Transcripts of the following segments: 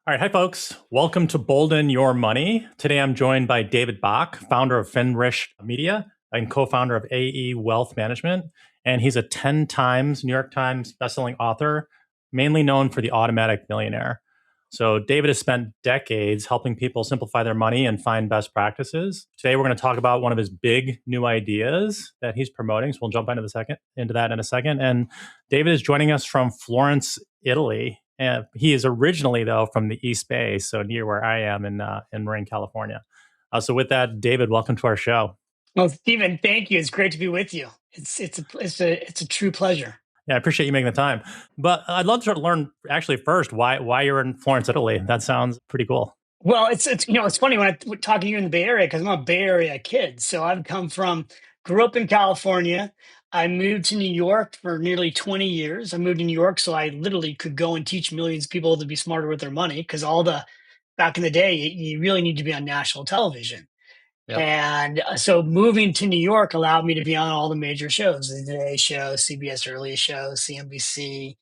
All right. Hi, folks. Welcome to Boldin Your Money. Today, I'm joined by David Bach, founder of Finrich Media and co-founder of AE Wealth Management. And he's a 10 times New York Times bestselling author, mainly known for the Automatic Millionaire. So David has spent decades helping people simplify their money and find best practices. Today, we're going to talk about one of his big new ideas that he's promoting. So we'll jump into that in a second. And David is joining us from Florence, Italy. And he is originally, though, from the East Bay, so near where I am in Marin, California. So with that, David, welcome to our show. Well, Stephen, thank you. It's great to be with you. It's a true pleasure. Yeah, I appreciate you making the time. But I'd love to learn actually first why you're in Florence, Italy. That sounds pretty cool. Well, it's funny when I talk to you in the Bay Area because I'm a Bay Area kid. So grew up in California. I moved to New York for nearly 20 years. I moved to New York so I literally could go and teach millions of people to be smarter with their money because back in the day, you really need to be on national television. Yep. And so moving to New York allowed me to be on all the major shows, the Today Show, CBS Early Show, CNBC.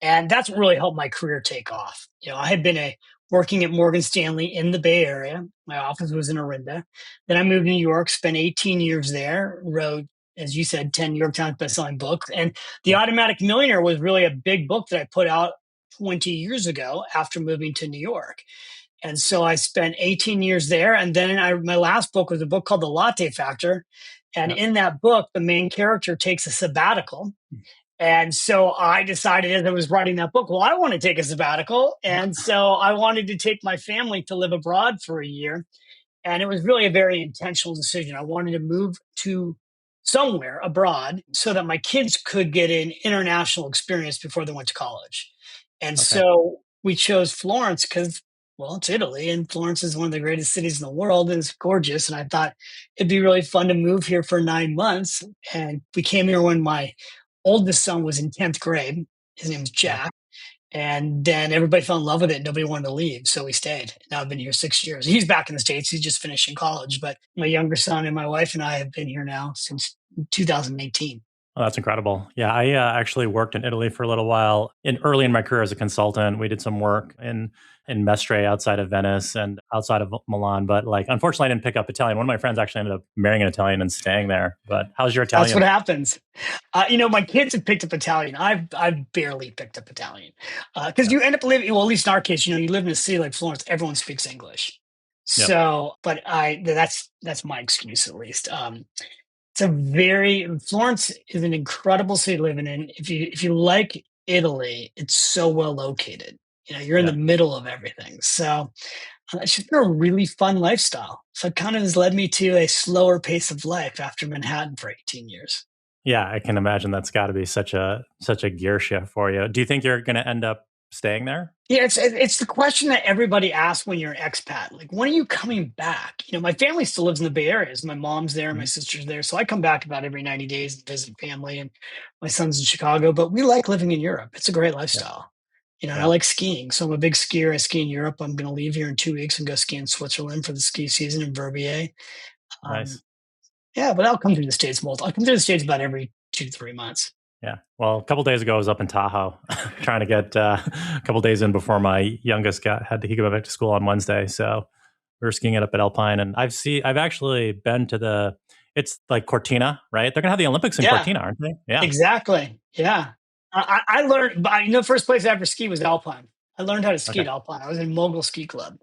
And that's what really helped my career take off. I had been working at Morgan Stanley in the Bay Area. My office was in Orinda. Then I moved to New York, spent 18 years there, wrote, as you said, 10 New York Times bestselling books. And The Automatic Millionaire was really a big book that I put out 20 years ago after moving to New York. And so I spent 18 years there. And then my last book was a book called The Latte Factor. And in that book, the main character takes a sabbatical. And so I decided as I was writing that book, well, I want to take a sabbatical. And so I wanted to take my family to live abroad for a year. And it was really a very intentional decision. I wanted to move to somewhere abroad so that my kids could get an international experience before they went to college. And so we chose Florence because, well, it's Italy, and Florence is one of the greatest cities in the world, and it's gorgeous. And I thought it'd be really fun to move here for 9 months. And we came here when my oldest son was in 10th grade. His name was Jack. And then everybody fell in love with it. Nobody wanted to leave. So we stayed. Now I've been here 6 years. He's back in the States. He's just finishing college. But my younger son and my wife and I have been here now since 2018. Oh, that's incredible. Yeah, I actually worked in Italy for a little while. Early in my career as a consultant, we did some work in Mestre outside of Venice and outside of Milan. But unfortunately, I didn't pick up Italian. One of my friends actually ended up marrying an Italian and staying there. But how's your Italian? That's what happens. My kids have picked up Italian. I've barely picked up Italian because you end up living. Well, at least in our case, you live in a city like Florence. Everyone speaks English. Yep. So, but that's my excuse at least. Florence is an incredible city to live in. If you like Italy, it's so well located. You're in the middle of everything. So it's just been a really fun lifestyle. So it kind of has led me to a slower pace of life after Manhattan for 18 years. Yeah, I can imagine that's got to be such a gear shift for you. Do you think you're going to end up staying there? Yeah, it's the question that everybody asks when you're an expat. Like, when are you coming back? My family still lives in the Bay Area. My mom's there, my sister's there. So I come back about every 90 days and visit family, and my son's in Chicago. But we like living in Europe. It's a great lifestyle. And I like skiing. So I'm a big skier. I ski in Europe. I'm going to leave here in 2 weeks and go ski in Switzerland for the ski season in Verbier. Nice. Yeah, but I'll come to the States I'll come to the States about every 2 to 3 months. Yeah. Well, a couple of days ago, I was up in Tahoe trying to get a couple of days in before my youngest he go back to school on Wednesday. So we were skiing it up at Alpine, and I've actually been to it's like Cortina, right? They're gonna have the Olympics in Cortina, aren't they? Yeah, exactly. Yeah. I learned, the first place I ever skied was Alpine. I learned how to ski at Alpine. I was in Mogul Ski Club.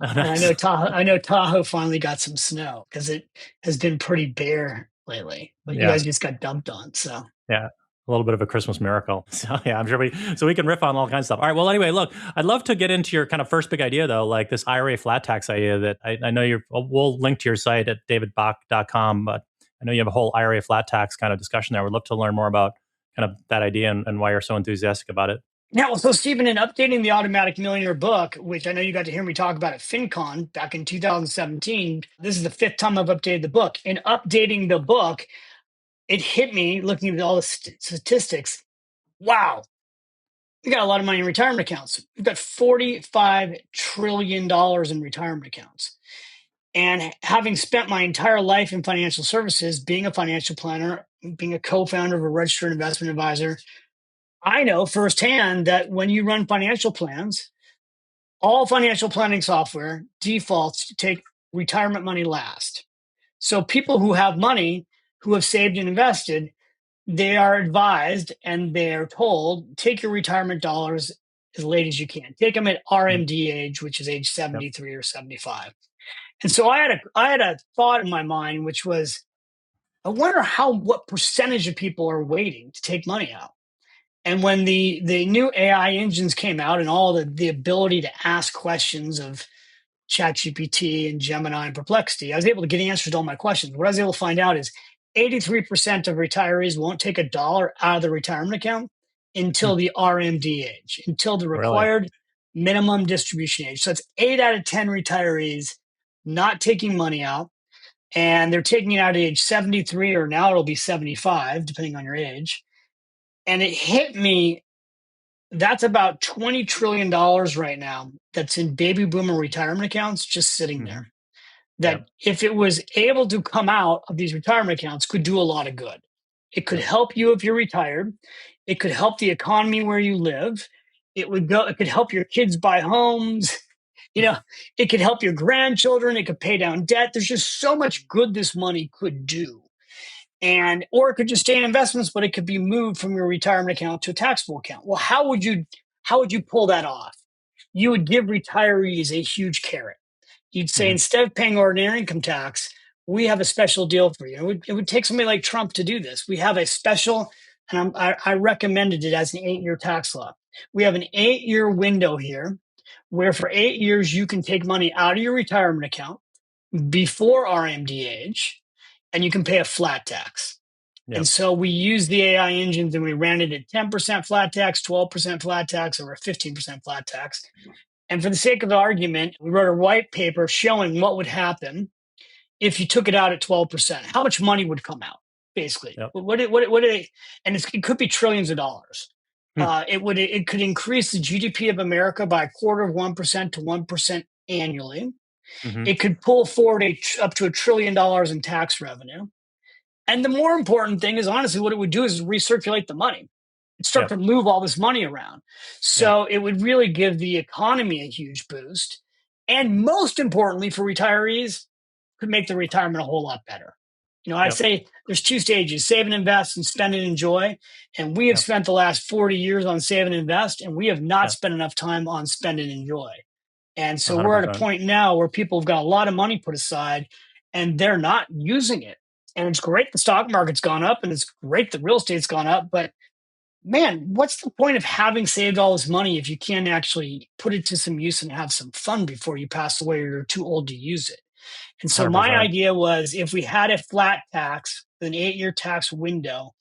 Oh, nice. And I know Tahoe finally got some snow because it has been pretty bare lately. But you guys just got dumped on. So yeah, a little bit of a Christmas miracle. So yeah, I'm sure we can riff on all kinds of stuff. All right. Well, anyway, look, I'd love to get into your kind of first big idea though, like this IRA flat tax idea that I know we'll link to your site at davidbach.com, but I know you have a whole IRA flat tax kind of discussion there. We'd love to learn more about kind of that idea and why you're so enthusiastic about it. Yeah, well, so Stephen, in updating the Automatic Millionaire book, which I know you got to hear me talk about at FinCon back in 2017, this is the 5th time I've updated the book. In updating the book, it hit me looking at all the statistics. Wow, we got a lot of money in retirement accounts. We've got $45 trillion in retirement accounts. And having spent my entire life in financial services, being a financial planner, being a co-founder of a registered investment advisor, I know firsthand that when you run financial plans, All financial planning software defaults to take retirement money last. So people who have money, who have saved and invested, they are advised and they're told, take your retirement dollars as late as you can. Take them at Mm. RMD age, which is age Yep. 73 or 75. And so I had a thought in my mind, which was, I wonder what percentage of people are waiting to take money out. And when the new AI engines came out and all the ability to ask questions of ChatGPT and Gemini and Perplexity, I was able to get answers to all my questions. What I was able to find out is 83% of retirees won't take a dollar out of the retirement account until Mm. the RMD age, until the Really? required minimum distribution age. So it's 8 out of 10 retirees not taking money out, and they're taking it out at age 73, or now it'll be 75, depending on your age. And it hit me, that's about $20 trillion right now that's in baby boomer retirement accounts just sitting Hmm. there. That Yep. if it was able to come out of these retirement accounts, could do a lot of good. It could Yep. help you if you're retired. It could help the economy where you live. It could help your kids buy homes. You know, it could help your grandchildren. It could pay down debt. There's just so much good this money could do. And or it could just stay in investments, but it could be moved from your retirement account to a taxable account. Well, how would you pull that off? You would give retirees a huge carrot. You'd say, Hmm. instead of paying ordinary income tax, we have a special deal for you. It would take somebody like Trump to do this. We have a special, and I recommended it as an 8-year tax law. We have an 8-year window here where for 8 years you can take money out of your retirement account before RMD age, and you can pay a flat tax. And Yep. so we used the AI engines and we ran it at 10% flat tax, 12% flat tax, or a 15% flat tax. And for the sake of the argument, we wrote a white paper showing what would happen if you took it out at 12%. How much money would come out, basically? Yep. And it could be trillions of dollars. Hmm. It could increase the GDP of America by a quarter of 1% to 1% annually. Hmm. It could pull forward up to $1 trillion in tax revenue. And the more important thing is, honestly, what it would do is recirculate the money. It'd start Yep. to move all this money around. Yep. So it would really give the economy a huge boost. And most importantly, for retirees, could make the retirement a whole lot better. I Yep. say there's 2 stages: save and invest, and spend and enjoy. And we have Yep. spent the last 40 years on save and invest, and we have not Yep. spent enough time on spend and enjoy. And so we're at a 100%. point now where people have got a lot of money put aside and they're not using it. And it's great the stock market's gone up, and it's great the real estate's gone up. But man, what's the point of having saved all this money if you can't actually put it to some use and have some fun before you pass away or you're too old to use it? And so my 100%. idea was, if we had a flat tax, an 8-year tax window,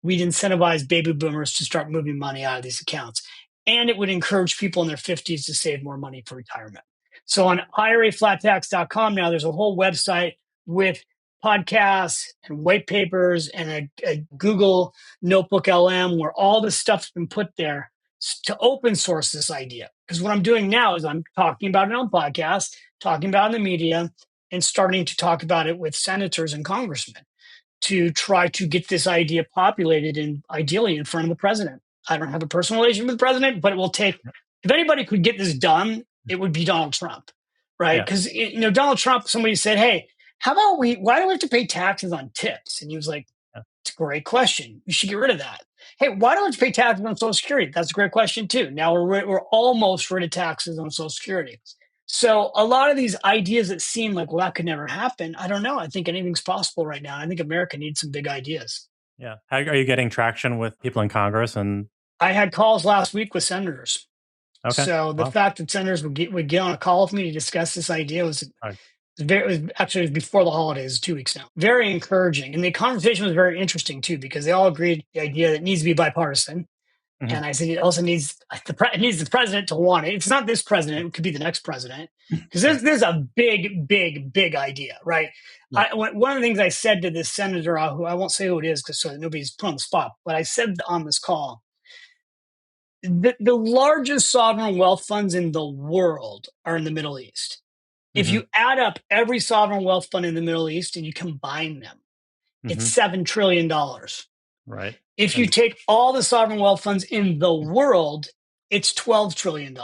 we'd incentivize baby boomers to start moving money out of these accounts. And it would encourage people in their 50s to save more money for retirement. So on IRAFlatTax.com now, there's a whole website with podcasts and white papers and a Google Notebook LM where all this stuff's been put there to open source this idea. Because what I'm doing now is I'm talking about it on podcasts, talking about it in the media, and starting to talk about it with senators and congressmen to try to get this idea populated and ideally in front of the president. I don't have a personal relationship with the president, but it will take, if anybody could get this done, it would be Donald Trump, right? Yeah. Because, Donald Trump, somebody said, hey, why do we have to pay taxes on tips? And he was like, Yeah. it's a great question. We should get rid of that. Hey, why do we have to pay taxes on Social Security? That's a great question too. Now we're almost rid of taxes on Social Security. So a lot of these ideas that seem like, well, that could never happen, I don't know. I think anything's possible right now. I think America needs some big ideas. Yeah. How are you getting traction with people in Congress? And I had calls last week with senators. okay. So the Wow. fact that senators would get on a call with me to discuss this idea was All right. it was before the holidays, 2 weeks now. Very encouraging. And the conversation was very interesting too, because they all agreed the idea that it needs to be bipartisan. Mhm. And I said it also needs it needs the president to want it. It's not this president; it could be the next president, because Yeah. there's a big, big, big idea, right? Yeah. One of the things I said to this senator, who I won't say who it is, because so that nobody's put on the spot, but I said on this call, the largest sovereign wealth funds in the world are in the Middle East. If Mhm. you add up every sovereign wealth fund in the Middle East and you combine them, it's Mhm. $7 trillion. Right. If you And take all the sovereign wealth funds in the world, it's $12 trillion.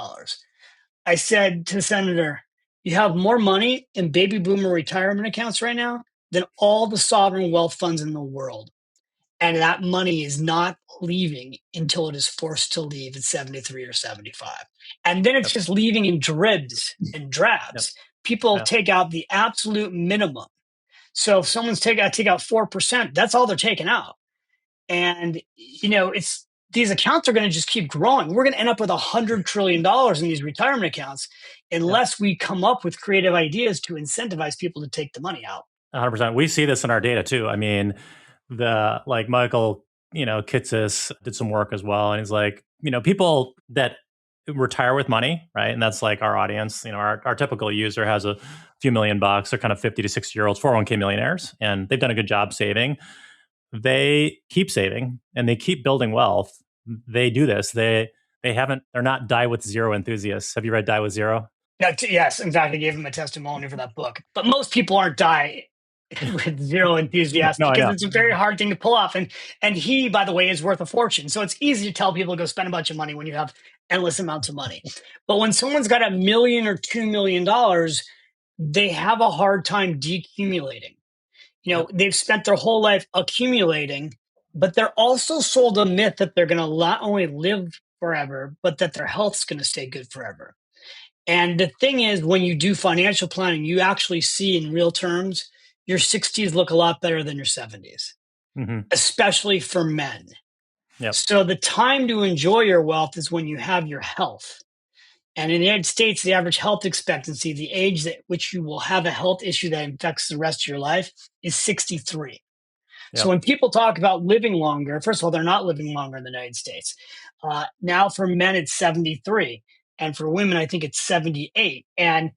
I said to the senator, you have more money in baby boomer retirement accounts right now than all the sovereign wealth funds in the world. And that money is not leaving until it is forced to leave at 73 or 75. And then it's Yep. just leaving in dribs and Yep. drabs. People Yep. take out the absolute minimum. So if someone's take out 4%, that's all they're taking out. And it's these accounts are going to just keep growing. We're going to end up with $100 trillion in these retirement accounts Yep. unless we come up with creative ideas to incentivize people to take the money out. 100%. We see this in our data too. I mean, the like Michael, Kitsis did some work as well, and he's like, people that retire with money, right? And that's like our audience. Our typical user has a few $1,000,000. They're kind of 50 to 60-year-olds, 401k millionaires, and they've done a good job saving. They keep saving and they keep building wealth. They do this. They're not die with zero enthusiasts. Have you read Die with Zero? Yes, in fact, I gave him a testimonial for that book. But most people aren't die with zero enthusiasm No, I because know. it's a very hard thing to pull off. And he, by the way, is worth a fortune. So it's easy to tell people to go spend a bunch of money when you have endless amounts of money. But when someone's got $1 million or $2 million, they have a hard time decumulating. Yep. They've spent their whole life accumulating, but they're also sold a myth that they're going to not only live forever, but that their health's going to stay good forever. And the thing is, when you do financial planning, you actually see in real terms, your 60s look a lot better than your 70s, Mm-hmm. especially for men. Yep. So the time to enjoy your wealth is when you have your health. And in the United States, the average health expectancy, the age at which you will have a health issue that infects the rest of your life, is 63. So Yep. when people talk about living longer, first of all, they're not living longer in the United States. Now for men, it's 73. And for women, I think it's 78. And,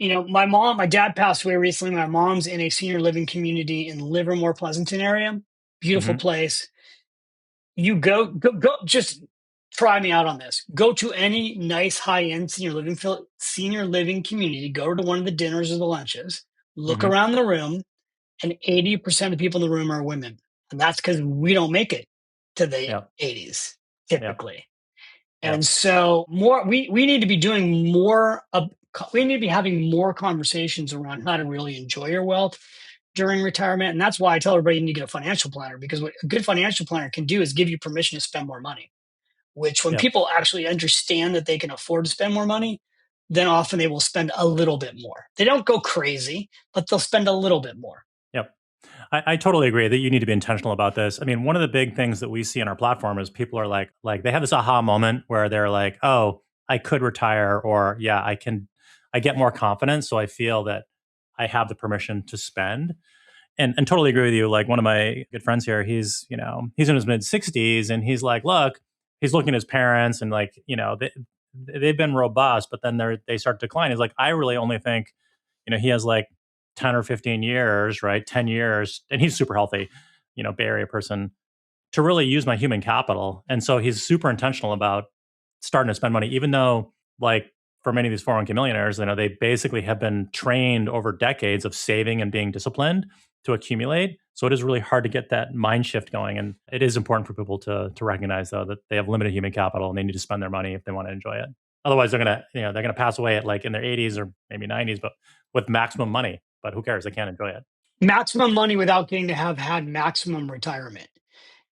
my dad passed away recently. My mom's in a senior living community in Livermore, Pleasanton area. Beautiful Mm-hmm. place. You go, just try me out on this. Go to any nice high-end senior living community, go to one of the dinners or the lunches, look Mm-hmm. around the room, and 80% of the people in the room are women. And that's because we don't make it to the Yep. 80s Yep. typically. And Yep. so we need to be doing more we need to be having more conversations around how to really enjoy your wealth during retirement. And that's why I tell everybody you need to get a financial planner, because what a good financial planner can do is give you permission to spend more money, which when Yep. people actually understand that they can afford to spend more money, then often they will spend a little bit more. They don't go crazy, but they'll spend a little bit more. Yep. I totally agree that you need to be intentional about this. I mean, one of the big things that we see on our platform is people are like they have this aha moment where they're like, oh, I could retire, or yeah, I get more confidence. So I feel that I have the permission to spend. And totally agree with you. Like one of my good friends here, he's in his mid 60s and he's like, look, he's looking at his parents and like, they've been robust, but then they start to decline. He's like, I really only think, he has like 10 or 15 years, right? 10 years, and he's super healthy, Bay Area person, to really use my human capital. And so he's super intentional about starting to spend money, even though, like, for many of these 401k millionaires, they basically have been trained over decades of saving and being disciplined to accumulate. So it is really hard to get that mind shift going. And it is important for people to recognize, though, that they have limited human capital and they need to spend their money if they want to enjoy it. Otherwise, they're gonna pass away at like in their 80s or maybe 90s, but with maximum money. But who cares? They can't enjoy it. Maximum money without getting to have had maximum retirement.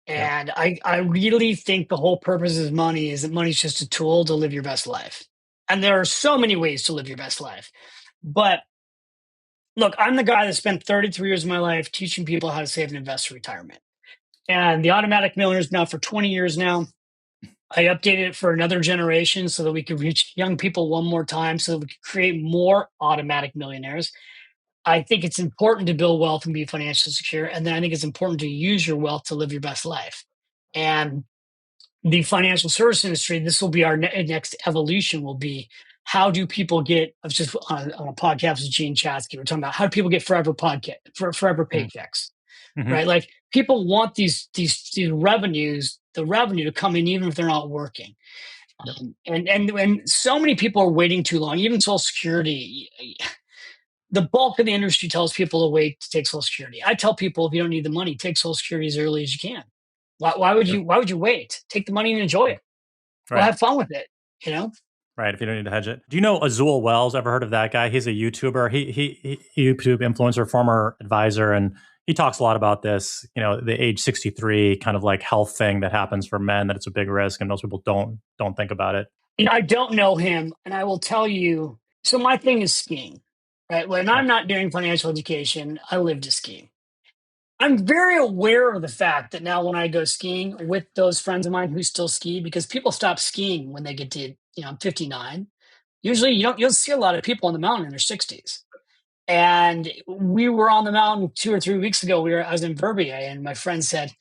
Yeah. And I really think the whole purpose of money is that money's just a tool to live your best life. And there are so many ways to live your best life. But look, I'm the guy that spent 33 years of my life teaching people how to save and invest for retirement. And the Automatic Millionaire is now for 20 years now. I updated it for another generation so that we could reach young people one more time, so that we could create more automatic millionaires. I think it's important to build wealth and be financially secure. And then I think it's important to use your wealth to live your best life. And the financial service industry, this will be our next evolution, will be how do people get, I was just on a podcast with Gene Chatsky, we're talking about how do people get forever paychecks, Mm-hmm. right? Like people want these revenues, the revenue to come in even if they're not working. Yep. And so many people are waiting too long, even Social Security. The bulk of the industry tells people to wait to take Social Security. I tell people, if you don't need the money, take Social Security as early as you can. Why would Yep. you wait? Take the money and enjoy it. Well, Right. have fun with it, you know? Right. If you don't need to hedge it. Do you know Azul Wells? Ever heard of that guy? He's a YouTuber. He YouTube influencer, former advisor, and he talks a lot about this. You know, the age 63 kind of like health thing that happens for men, that it's a big risk, and most people don't think about it. I don't know him, and I will tell you. So my thing is skiing, right? When Yep. I'm not doing financial education, I live to ski. I'm very aware of the fact that now when I go skiing with those friends of mine who still ski, because people stop skiing when they get to, I'm 59. Usually you'll see a lot of people on the mountain in their 60s. And we were on the mountain 2 or 3 weeks ago. I was in Verbier, and my friend said,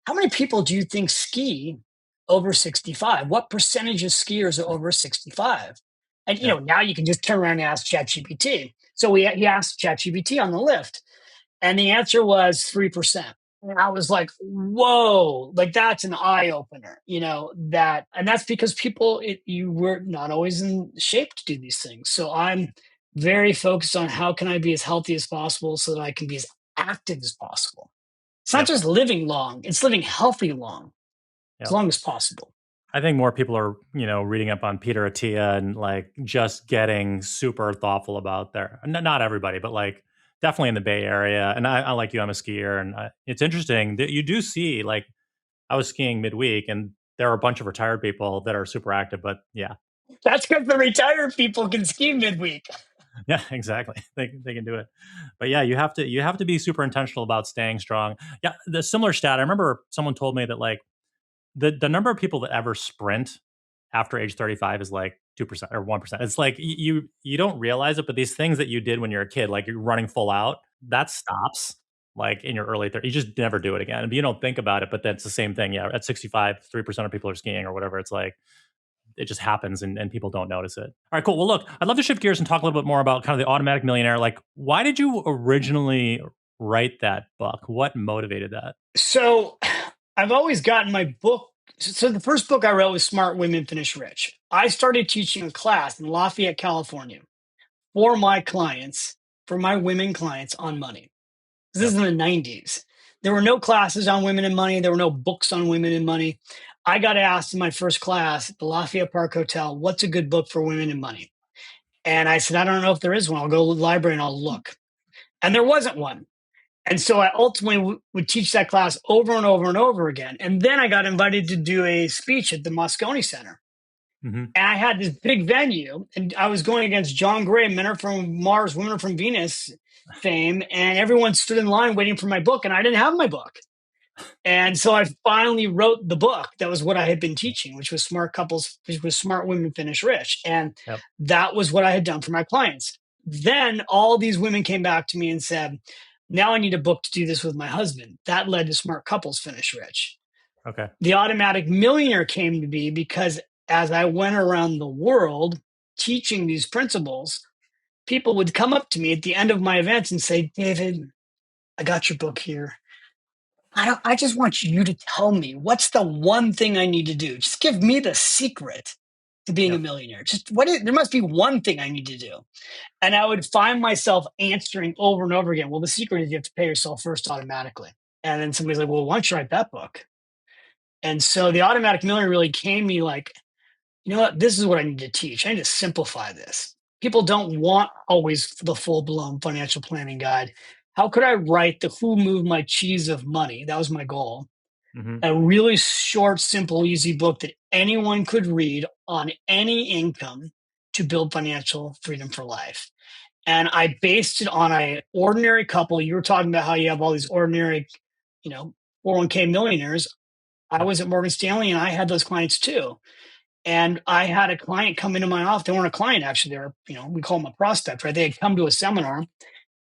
"How many people do you think ski over 65? What percentage of skiers are over 65?" And Yep. now you can just turn around and ask ChatGPT. So he asked ChatGPT on the lift, and the answer was 3%. And I was like, whoa, like that's an eye opener, and that's because you were not always in shape to do these things. So I'm very focused on how can I be as healthy as possible so that I can be as active as possible. It's not Yep. just living long, it's living healthy as Yep. long as possible. I think more people are, reading up on Peter Attia and like just getting super thoughtful about not everybody, but like definitely in the Bay Area. And I like you, I'm a skier, and it's interesting that you do see, like, I was skiing midweek, and there are a bunch of retired people that are super active. But yeah, That's because the retired people can ski midweek. yeah, exactly. They can do it. But yeah, you have to be super intentional about staying strong. Yeah, the similar stat. I remember someone told me that like the number of people that ever sprint after age 35 is like 2% or 1%. It's like you don't realize it, but these things that you did when you're a kid, like you're running full out, that stops like in your early 30s. You just never do it again. But you don't think about it, but that's the same thing. Yeah, at 65, 3% of people are skiing or whatever. It's like it just happens, and people don't notice it. All right, cool. Well, look, I'd love to shift gears and talk a little bit more about kind of the Automatic Millionaire. Like, why did you originally write that book? What motivated that? So I've always gotten my book. So the first book I wrote was Smart Women Finish Rich. I started teaching a class in Lafayette, California for my clients, for my women clients on money. This is Yep. in the 90s. There were no classes on women and money. There were no books on women and money. I got asked in my first class at the Lafayette Park Hotel, what's a good book for women and money? And I said, I don't know if there is one. I'll go to the library and I'll look. And there wasn't one. And so I ultimately would teach that class over and over and over again. And then I got invited to do a speech at the Moscone Center. Mm-hmm. And I had this big venue, and I was going against John Gray, Men Are From Mars, Women Are From Venus fame. And everyone stood in line waiting for my book, and I didn't have my book. And so I finally wrote the book. That was what I had been teaching, which was Smart Women Finish Rich. And Yep. that was what I had done for my clients. Then all these women came back to me and said, now I need a book to do this with my husband. That led to Smart Couples Finish Rich. Okay. The Automatic Millionaire came to be because as I went around the world teaching these principles, people would come up to me at the end of my events and say, David, I got your book here. I just want you to tell me what's the one thing I need to do. Just give me the secret to being a Yep. millionaire. There must be one thing I need to do. And I would find myself answering over and over again, well, the secret is you have to pay yourself first automatically. And then somebody's like, well, why don't you write that book? And so the Automatic Millionaire really came to me like, you know what? This is what I need to teach. I need to simplify this. People don't want always the full blown financial planning guide. How could I write the who moved my cheese of money? That was my goal. Mm-hmm. A really short, simple, easy book that anyone could read on any income to build financial freedom for life. And I based it on a ordinary couple. You were talking about how you have all these ordinary, you know, 401k millionaires. I Yep. was at Morgan Stanley and I had those clients too. And I had a client come into my office. They weren't a client, actually. They were, we call them a prospect, right? They had come to a seminar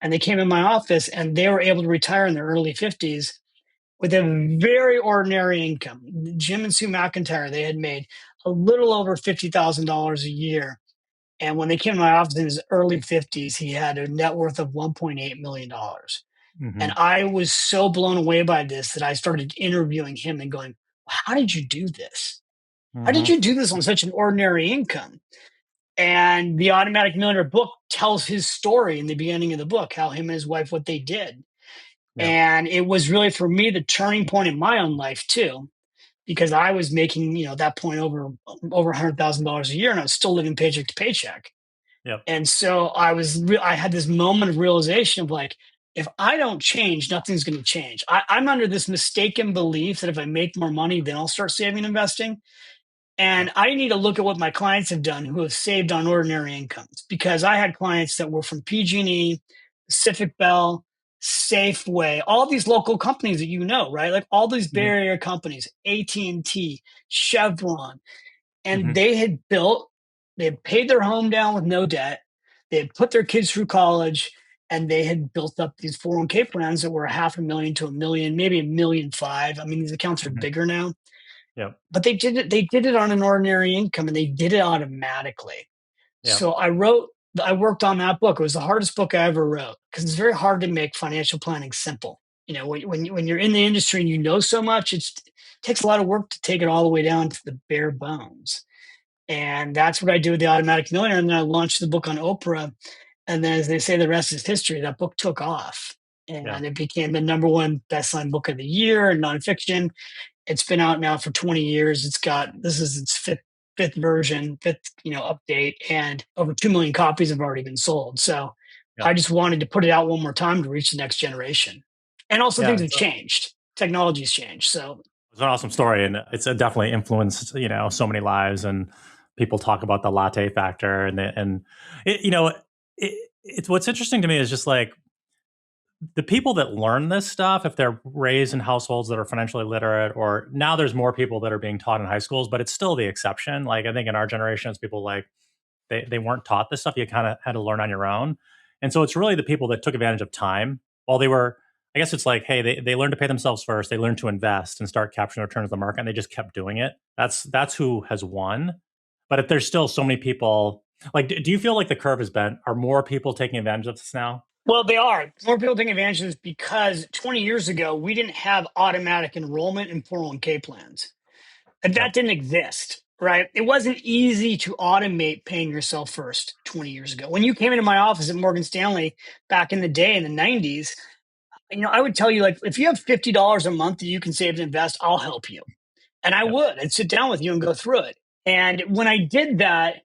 and they came in my office and they were able to retire in their early 50s with a very ordinary income. Jim and Sue McIntyre, they had made a little over $50,000 a year. And when they came to my office in his early 50s, he had a net worth of $1.8 million. Mm-hmm. And I was so blown away by this that I started interviewing him and going, how did you do this? How did Mm-hmm. you do this on such an ordinary income? And the Automatic Millionaire book tells his story in the beginning of the book, how him and his wife, what they did. Yep. And it was really for me the turning point in my own life too, because I was making, at that point over $100,000 a year, and I was still living paycheck to paycheck. Yep. And so I had this moment of realization of like, if I don't change, nothing's going to change. I'm under this mistaken belief that if I make more money, then I'll start saving and investing. And Yep. I need to look at what my clients have done who have saved on ordinary incomes, because I had clients that were from PG&E, Pacific Bell, Safeway, all these local companies that right? Like all these Bay Hmm. Area companies, AT&T, Chevron, and Hmm. they had paid their home down with no debt. They had put their kids through college, and they had built up these 401k plans that were $500,000 to $1 million, maybe $1.5 million. I mean, these accounts are Hmm. bigger now, Yep. but they did it on an ordinary income, and they did it automatically. Yep. So I worked on that book. It was the hardest book I ever wrote, because it's very hard to make financial planning simple. When you're in the industry and you know so much, it takes a lot of work to take it all the way down to the bare bones. And that's what I do with the Automatic Millionaire. And then I launched the book on Oprah. And then, as they say, the rest is history. That book took off, Yeah. and it became the number one best-selling book of the year in nonfiction. It's been out now for 20 years. This is its fifth version, update, and over 2 million copies have already been sold. So I Yep. just wanted to put it out one more time to reach the next generation. And also, Yeah. things have changed. Technology's changed. So It's an awesome story, and it's definitely influenced so many lives. And people talk about the latte factor, and it, it's what's interesting to me is just like the people that learn this stuff, if they're raised in households that are financially literate, or now there's more people that are being taught in high schools, but it's still the exception. Like I think in our generation, it's people like they weren't taught this stuff. You kind of had to learn on your own. And so it's really the people that took advantage of time while they were, I guess it's like, hey, they learned to pay themselves first. They learned to invest and start capturing the returns of the market, and they just kept doing it. That's who has won. But if there's still so many people, like, do you feel like the curve is bent? Are more people taking advantage of this now? Well, they are. More people taking advantage of this because 20 years ago, we didn't have automatic enrollment in 401k plans. And Yep. that didn't exist, right? It wasn't easy to automate paying yourself first 20 years ago. When you came into my office at Morgan Stanley back in the day in the 90s, I would tell you, like, if you have $50 a month that you can save and invest, I'll help you. And I Yep. would. I'd sit down with you and go through it. And when I did that,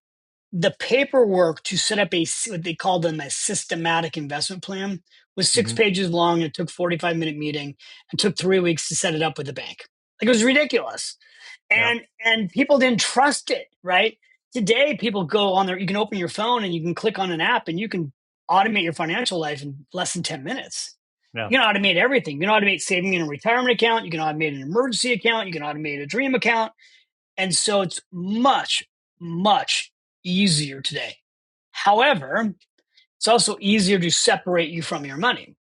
the paperwork to set up what they called them a systematic investment plan was 6 pages long. And it took 45-minute meeting and took 3 weeks to set it up with the bank. Like, it was ridiculous. Yeah. And people didn't trust it, right? Today, people go on there. You can open your phone and you can click on an app and you can automate your financial life in less than 10 minutes. Yeah. You can automate everything. You can automate saving in a retirement account. You can automate an emergency account. You can automate a dream account. And so it's much, much easier today. However, it's also easier to separate you from your money.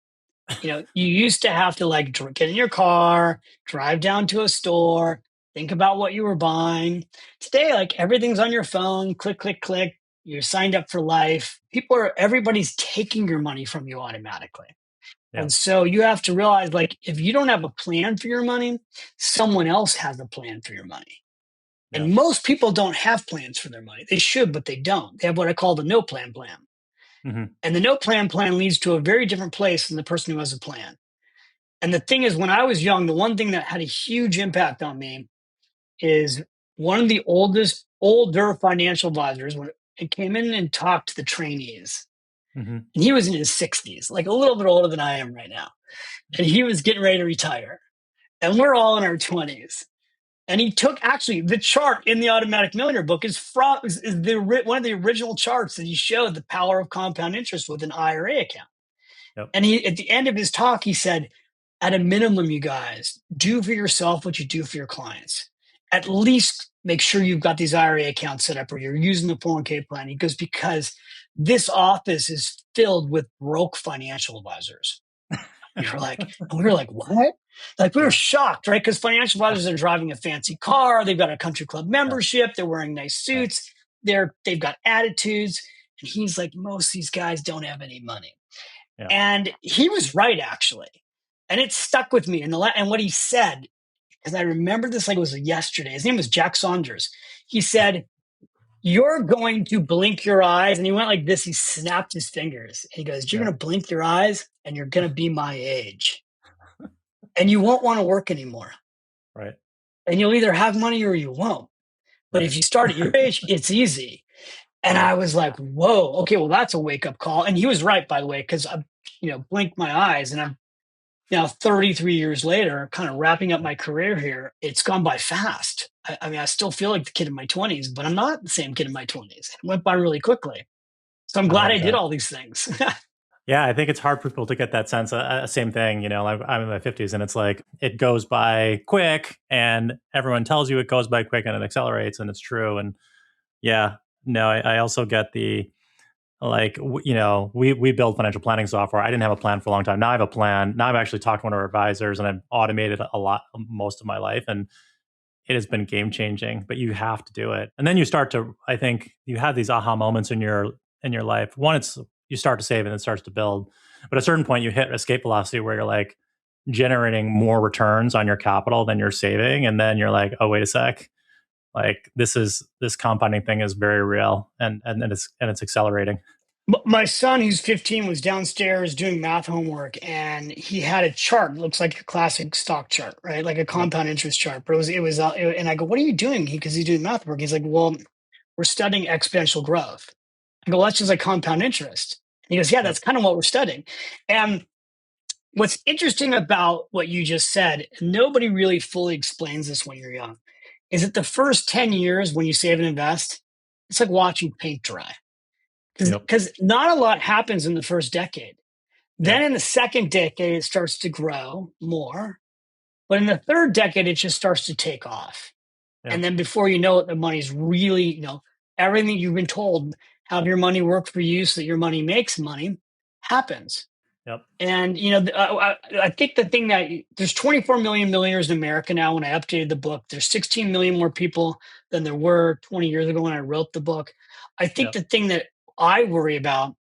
You used to have to like get in your car, drive down to a store, think about what you were buying. Today, like, everything's on your phone, click, click, click. You're signed up for life. Everybody's taking your money from you automatically. Yeah. And so you have to realize, like, if you don't have a plan for your money, someone else has a plan for your money. Yeah. And most people don't have plans for their money. They should, but they don't. They have what I call the no plan. Hmm. And the no plan leads to a very different place than the person who has a plan. And the thing is, when I was young, the one thing that had a huge impact on me is one of the older financial advisors when it came in and talked to the trainees. Hmm. And he was in his 60s, like a little bit older than I am right now. And he was getting ready to retire. And we're all in our 20s. And he took, actually, the chart in the Automatic Millionaire book one of the original charts that he showed the power of compound interest with an IRA account. Yep. And at the end of his talk, he said, at a minimum, you guys do for yourself what you do for your clients. At least make sure you've got these IRA accounts set up, or you're using the 401k plan. He goes, because this office is filled with broke financial advisors. We were like, what? Like, we were Yeah. shocked, right? Because financial advisors are driving a fancy car, they've got a country club Yeah. membership, they're wearing nice Right. suits, they've got attitudes. And he's like, most of these guys don't have any money. Yeah. And he was right, actually. And it stuck with me. And what he said, because I remember this like it was yesterday. His name was Jack Saunders. He said, you're going to blink your eyes. And he went like this. He snapped his fingers. And he goes, you're Yeah. going to blink your eyes and you're going to be my age. And you won't want to work anymore. Right. and you'll either have money or you won't. But if Right. you start at your age, it's easy. And Yeah. I was like, whoa, okay, well, that's a wake up call. And he was right, by the way, because I, blinked my eyes and I'm now 33 years later, kind of wrapping up my career here. It's gone by fast. I mean, I still feel like the kid in my 20s, but I'm not the same kid in my 20s. It went by really quickly. So I'm I glad love I did that. all these things. Yeah, I think it's hard for people to get that sense. Same thing, I'm in my 50s and it's like it goes by quick and everyone tells you it goes by quick and it accelerates and it's true. And yeah, no, I also get the like, we build financial planning software. I didn't have a plan for a long time. Now I have a plan. Now I've actually talked to one of our advisors and I've automated a lot most of my life. And it has been game changing, but you have to do it. And then you start to, I think you have these aha moments in your life. One, it's you start to save and it starts to build. But at a certain point you hit escape velocity where you're like generating more returns on your capital than you're saving. And then you're like, oh, wait a sec. Like this compounding thing is very real and it's accelerating. My son, who's 15, was downstairs doing math homework, and he had a chart. It looks like a classic stock chart, right? Like a Yep. compound interest chart. But and I go, "What are you doing?" Because he's doing math work. He's like, "Well, we're studying exponential growth." I go, "Well, that's just like compound interest." And he goes, "Yeah, Yep. that's kind of what we're studying." And what's interesting about what you just said, nobody really fully explains this when you're young, is that the first 10 years when you save and invest, it's like watching paint dry Yep. because not a lot happens in the first decade. Then Yep. in the second decade, it starts to grow more. But in the third decade, it just starts to take off. And Yep. then before you know it, the money's really, everything you've been told, have your money work for you so that your money makes money, happens. Yep. And, I think the thing that there's 24 million millionaires in America now. When I updated the book, there's 16 million more people than there were 20 years ago when I wrote the book. I think Yep. the thing that I worry about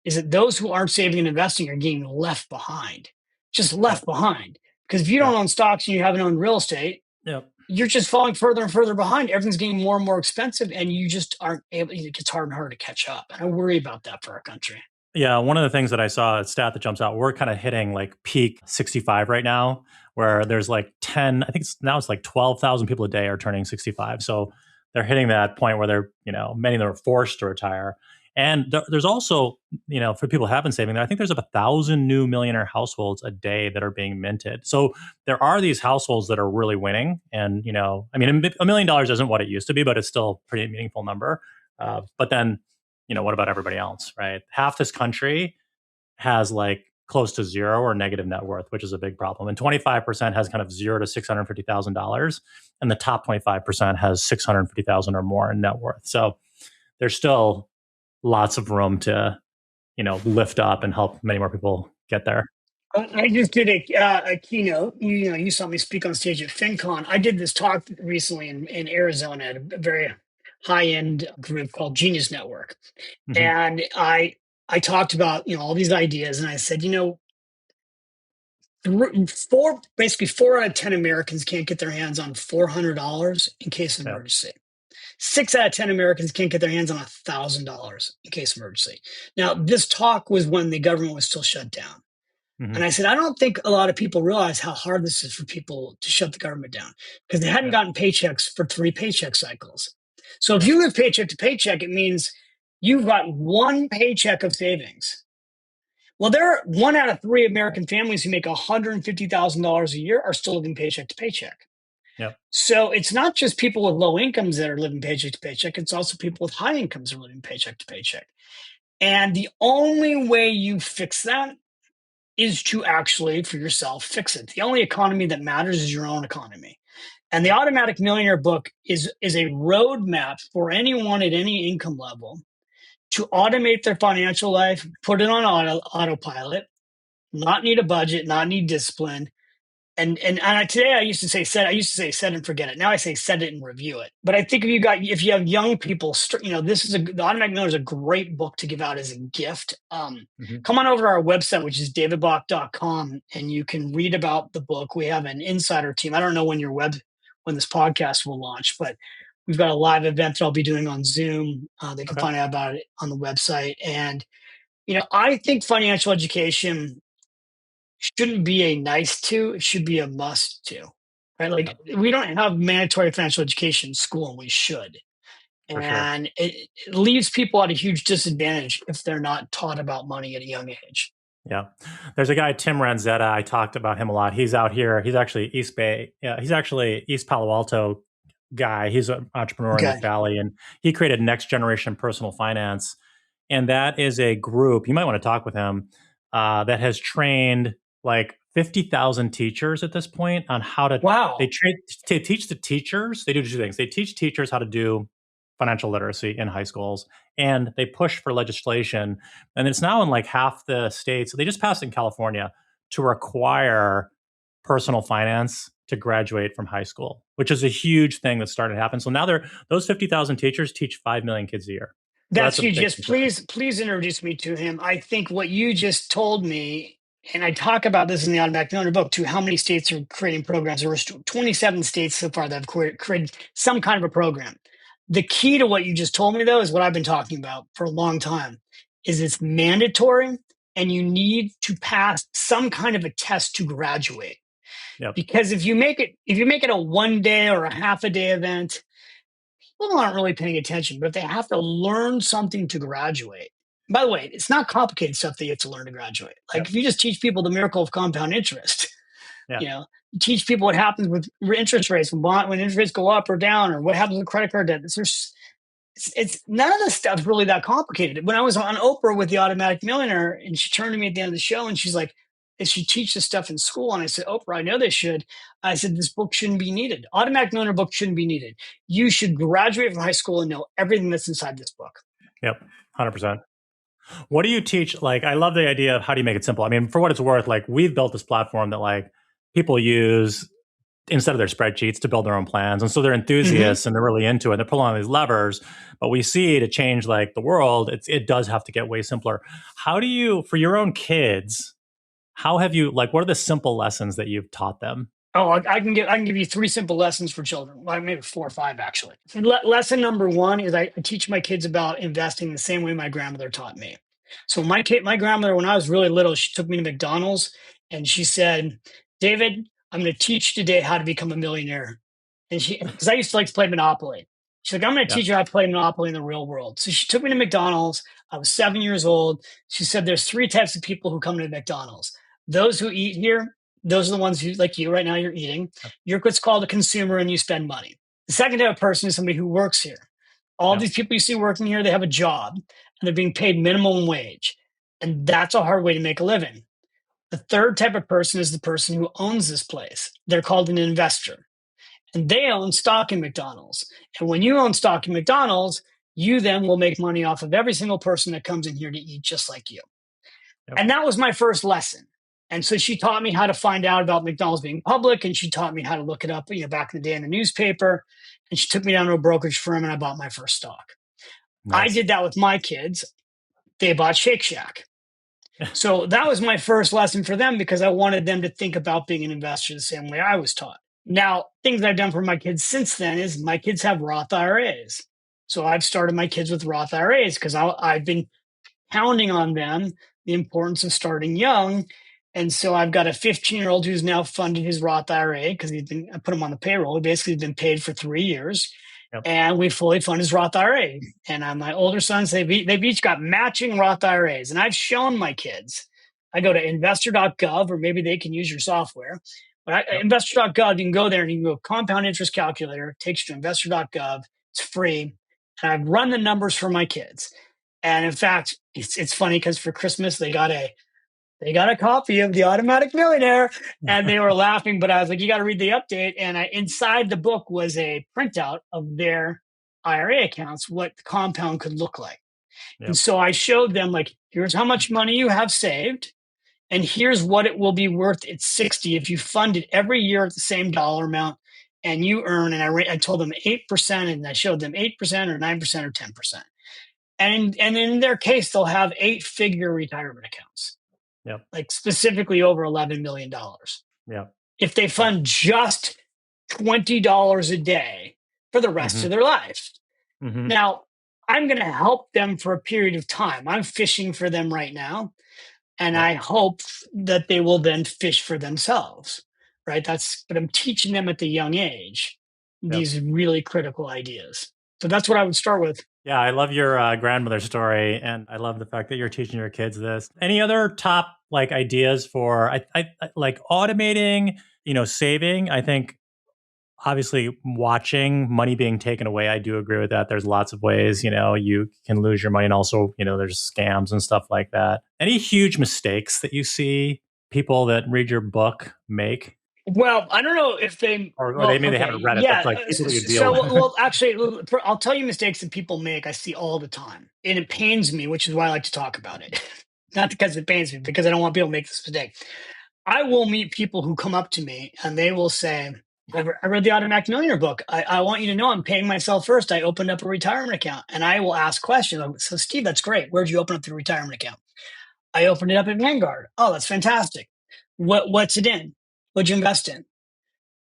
is that those who aren't saving and investing are getting left behind, just Yep. left behind. Because if you don't Yep. own stocks and you haven't owned real estate, Yep. you're just falling further and further behind. Everything's getting more and more expensive, and you just aren't able. It gets harder and harder to catch up. And I worry about that for our country. Yeah, one of the things that I saw, a stat that jumps out, we're kind of hitting like peak 65 right now, where there's like 10, I think now it's like 12,000 people a day are turning 65. So they're hitting that point where they're, many of them are forced to retire. And there's also, for people who have been saving, I think there's about 1,000 new millionaire households a day that are being minted. So there are these households that are really winning. And, I mean, $1 million isn't what it used to be, but it's still a pretty meaningful number. But then what about everybody else, right? Half this country has like close to zero or negative net worth, which is a big problem. And 25% has kind of zero to $650,000. And the top 25% has 650,000 or more in net worth. So there's still lots of room to, lift up and help many more people get there. I just did a keynote. You saw me speak on stage at FinCon. I did this talk recently in Arizona at a very high end group called Genius Network, Mm-hmm. and I talked about all these ideas, and I said, basically 4 out of 10 Americans can't get their hands on $400 in case of Yep. emergency. 6 out of 10 Americans can't get their hands on $1,000 in case of emergency. Now, this talk was when the government was still shut down. Mm-hmm. And I said, I don't think a lot of people realize how hard this is for people to shut the government down because they hadn't Yep. gotten paychecks for 3 paycheck cycles. So if Yep. you live paycheck to paycheck, it means you've got one paycheck of savings. Well, there are 1 out of 3 American families who make $150,000 a year are still living paycheck to paycheck. Yep. So it's not just people with low incomes that are living paycheck to paycheck. It's also people with high incomes that are living paycheck to paycheck. And the only way you fix that is to actually, for yourself, fix it. The only economy that matters is your own economy. And the Automatic Millionaire book is a roadmap for anyone at any income level to automate their financial life, put it on autopilot, not need a budget, not need discipline. Today I used to say set and forget it. Now I say set it and review it. But I think if you have young people, the Automatic Millionaire is a great book to give out as a gift. Mm-hmm. Come on over to our website, which is davidbach.com, and you can read about the book. We have an insider team. I don't know when when this podcast will launch, but we've got a live event that I'll be doing on Zoom. They can Okay. find out about it on the website. And I think financial education shouldn't be a nice to, it should be a must to. right? Like Yep, we don't have mandatory financial education in school, and we should. for sure. And it leaves people at a huge disadvantage if they're not taught about money at a young age. Yeah. There's a guy, Tim Ranzetta. I talked about him a lot. He's out here. He's actually East Bay. Yeah, he's actually East Palo Alto guy. He's an entrepreneur in the Okay. Valley, and he created Next Generation Personal Finance. And that is a group, you might want to talk with him, that has trained like 50,000 teachers at this point on how to, Wow. they teach the teachers, they do two things. They teach teachers how to do financial literacy in high schools, and they push for legislation. And it's now in like half the states. They just passed in California to require personal finance to graduate from high school, which is a huge thing that's starting to happen. So now those 50,000 teachers teach 5 million kids a year. So That's that's a huge. big Yes, concern. please introduce me to him. I think what you just told me, and I talk about this in the Automatic Millionaire book too, how many states are creating programs. There were 27 states so far that have created some kind of a program. The key to what you just told me, though, is what I've been talking about for a long time, is it's mandatory and you need to pass some kind of a test to graduate. Yep. Because if you make it a 1 day or a half a day event, people aren't really paying attention, but they have to learn something to graduate. By the way, it's not complicated stuff that you have to learn to graduate. Like Yep. if you just teach people the miracle of compound interest, Yeah. you know, you teach people what happens with interest rates when interest rates go up or down, or what happens with credit card debt. It's none of this stuff's really that complicated. When I was on Oprah with the Automatic Millionaire, and she turned to me at the end of the show and she's like, "They should teach this stuff in school." And I said, "Oprah, I know they should." I said, "This book shouldn't be needed. Automatic Millionaire book shouldn't be needed. You should graduate from high school and know everything that's inside this book." Yep. 100%. What do you teach? Like, I love the idea of how do you make it simple? I mean, for what it's worth, like, we've built this platform that like people use instead of their spreadsheets to build their own plans. And so they're Mm-hmm. enthusiasts and they're really into it. They're pulling on these levers. But we see to change like the world, it does have to get way simpler. How do you, for your own kids, how have you, like, what are the simple lessons that you've taught them? Oh, I can give you three simple lessons for children. Well, maybe four or five actually. Lesson number one is I teach my kids about investing the same way my grandmother taught me. So my grandmother, when I was really little, she took me to McDonald's and she said, "David, I'm going to teach you today how to become a millionaire." And because I used to like to play Monopoly. She's like, "I'm going to Yeah. teach you how to play Monopoly in the real world." So she took me to McDonald's. I was 7 years old. She said, "There's three types of people who come to McDonald's: those who eat here, those are the ones who, like you right now, you're eating. You're what's called a consumer and you spend money. The second type of person is somebody who works here. All Yeah. these people you see working here, they have a job and they're being paid minimum wage. And that's a hard way to make a living. The third type of person is the person who owns this place. They're called an investor and they own stock in McDonald's. And when you own stock in McDonald's, you then will make money off of every single person that comes in here to eat just like you." Yep. And that was my first lesson. And so she taught me how to find out about McDonald's being public, and she taught me how to look it up, back in the day in the newspaper. And she took me down to a brokerage firm, and I bought my first stock. I Nice. did that with my kids. They bought Shake Shack. So that was my first lesson for them because I wanted them to think about being an investor the same way I was taught. Now, things I've done for my kids since then is my kids have Roth IRAs. So I've started my kids with Roth IRAs because I've been pounding on them the importance of starting young. And so I've got a 15-year-old who's now funded his Roth IRA because I put him on the payroll. He basically has been paid for 3 years. Yep. And we fully fund his Roth IRA. And on my older sons, they've each got matching Roth IRAs. And I've shown my kids, I go to investor.gov, or maybe they can use your software. But Yep. investor.gov, you can go there and you can go compound interest calculator, it takes you to investor.gov. It's free. And I've run the numbers for my kids. And in fact, it's funny because for Christmas they got a copy of the Automatic Millionaire, and they were laughing. But I was like, "You got to read the update." And inside the book was a printout of their IRA accounts, what the compound could look like. And Yep. so I showed them, like, here's how much money you have saved, and here's what it will be worth at 60 if you fund it every year at the same dollar amount, and you earn. And I told them 8%, and I showed them 8% or 9% or 10%. And in their case, they'll have eight-figure retirement accounts, Yep. like specifically over $11 million, Yep. if they Yep. fund just $20 a day for the rest Mm-hmm. of their life. Mm-hmm. Now, I'm going to help them for a period of time. I'm fishing for them right now. And Yep. I hope that they will then fish for themselves. right? But I'm teaching them at the young age Yep. these really critical ideas. So that's what I would start with. Yeah, I love your grandmother story, and I love the fact that you're teaching your kids this. Any other top like ideas for like automating, saving? I think obviously watching money being taken away, I do agree with that. There's lots of ways, you can lose your money, and also, there's scams and stuff like that. Any huge mistakes that you see people that read your book make? Well, I don't know if they. Or Well, they haven't okay, read it, but yeah. like people that you deal So, with. well, actually, I'll tell you mistakes that people make. I see all the time, and it pains me, which is why I like to talk about it. Not because it pains me, because I don't want people to make this mistake. I will meet people who come up to me and they will say, I read the Automatic Millionaire book. I want you to know I'm paying myself first. I opened up a retirement account, and I will ask questions. So, Steve, that's great. Where'd you open up the retirement account? I opened it up at Vanguard. Oh, that's fantastic. What's it in? What'd you invest in?